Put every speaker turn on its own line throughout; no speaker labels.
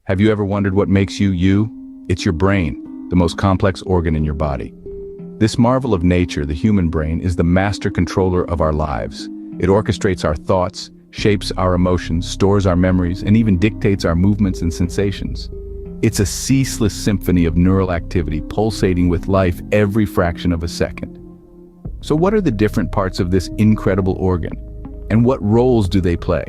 Have you ever wondered what makes you you? It's your brain, the most complex organ in your body. This marvel of nature, the human brain, is the master controller of our lives. It orchestrates our thoughts, shapes our emotions, stores our memories, and even dictates our movements and sensations. It's a ceaseless symphony of neural activity pulsating with life every fraction of a second. So what are the different parts of this incredible organ? And what roles do they play?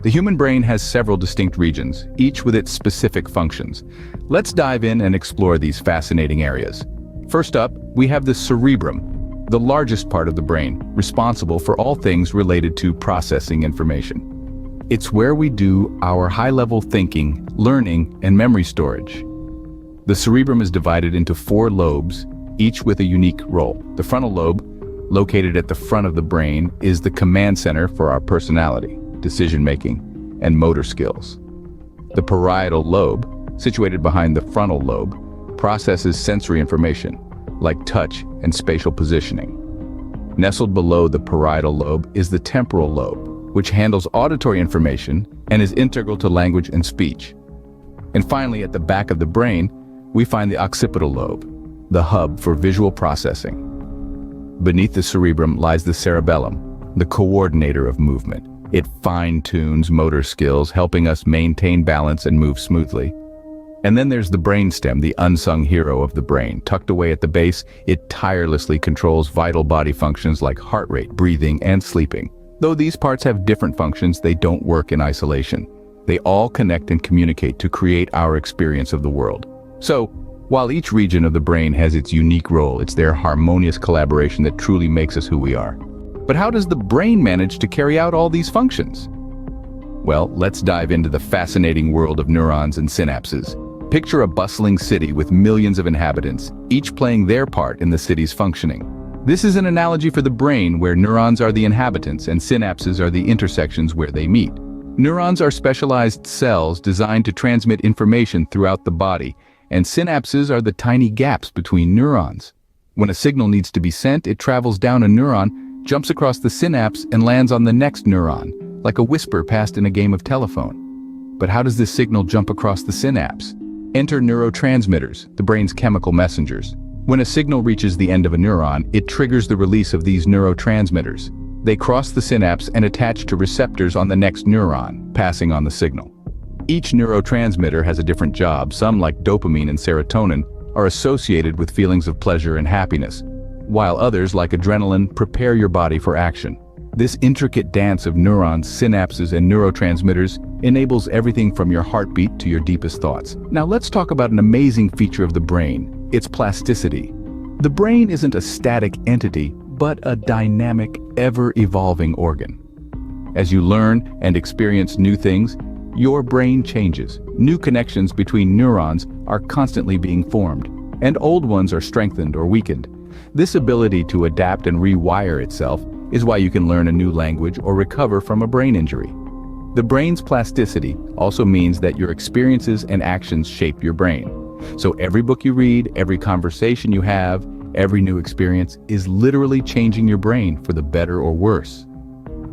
The human brain has several distinct regions, each with its specific functions. Let's dive in and explore these fascinating areas. First up, we have the cerebrum, the largest part of the brain, responsible for all things related to processing information. It's where we do our high-level thinking, learning, and memory storage. The cerebrum is divided into 4 lobes, each with a unique role. The frontal lobe, located at the front of the brain, is the command center for our personality, decision-making, and motor skills. The parietal lobe, situated behind the frontal lobe, processes sensory information, like touch and spatial positioning. Nestled below the parietal lobe is the temporal lobe, which handles auditory information and is integral to language and speech. And finally, at the back of the brain, we find the occipital lobe, the hub for visual processing. Beneath the cerebrum lies the cerebellum, the coordinator of movement. It fine-tunes motor skills, helping us maintain balance and move smoothly. And then there's the brainstem, the unsung hero of the brain. Tucked away at the base, it tirelessly controls vital body functions like heart rate, breathing, and sleeping. Though these parts have different functions, they don't work in isolation. They all connect and communicate to create our experience of the world. So, while each region of the brain has its unique role, it's their harmonious collaboration that truly makes us who we are. But how does the brain manage to carry out all these functions? Well, let's dive into the fascinating world of neurons and synapses. Picture a bustling city with millions of inhabitants, each playing their part in the city's functioning. This is an analogy for the brain, where neurons are the inhabitants and synapses are the intersections where they meet. Neurons are specialized cells designed to transmit information throughout the body, and synapses are the tiny gaps between neurons. When a signal needs to be sent, it travels down a neuron, jumps across the synapse, and lands on the next neuron, like a whisper passed in a game of telephone. But how does this signal jump across the synapse? Enter neurotransmitters, the brain's chemical messengers. When a signal reaches the end of a neuron, it triggers the release of these neurotransmitters. They cross the synapse and attach to receptors on the next neuron, passing on the signal. Each neurotransmitter has a different job. Some, like dopamine and serotonin, are associated with feelings of pleasure and happiness, while others, like adrenaline, prepare your body for action. This intricate dance of neurons, synapses, and neurotransmitters enables everything from your heartbeat to your deepest thoughts. Now let's talk about an amazing feature of the brain. Its plasticity. The brain isn't a static entity, but a dynamic, ever-evolving organ. As you learn and experience new things, your brain changes. New connections between neurons are constantly being formed, and old ones are strengthened or weakened. This ability to adapt and rewire itself is why you can learn a new language or recover from a brain injury. The brain's plasticity also means that your experiences and actions shape your brain. So every book you read, every conversation you have, every new experience is literally changing your brain for the better or worse.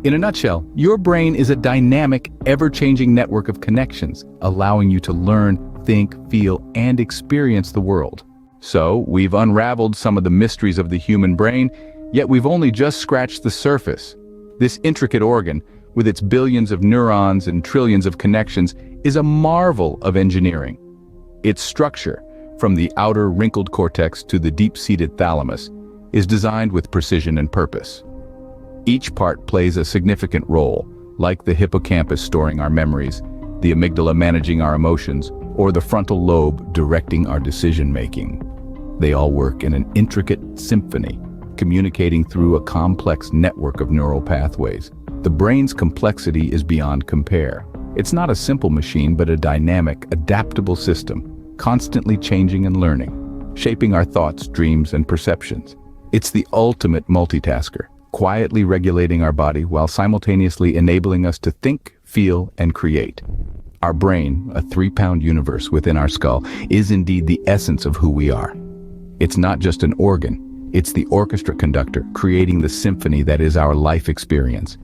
In a nutshell, your brain is a dynamic, ever-changing network of connections, allowing you to learn, think, feel, and experience the world. So, we've unraveled some of the mysteries of the human brain, yet we've only just scratched the surface. This intricate organ, with its billions of neurons and trillions of connections, is a marvel of engineering. Its structure, from the outer wrinkled cortex to the deep-seated thalamus, is designed with precision and purpose. Each part plays a significant role, like the hippocampus storing our memories, the amygdala managing our emotions, or the frontal lobe directing our decision-making. They all work in an intricate symphony, communicating through a complex network of neural pathways. The brain's complexity is beyond compare. It's not a simple machine, but a dynamic, adaptable system, constantly changing and learning, shaping our thoughts, dreams, and perceptions. It's the ultimate multitasker, quietly regulating our body while simultaneously enabling us to think, feel, and create. Our brain, a 3-pound universe within our skull, is indeed the essence of who we are. It's not just an organ, it's the orchestra conductor, creating the symphony that is our life experience.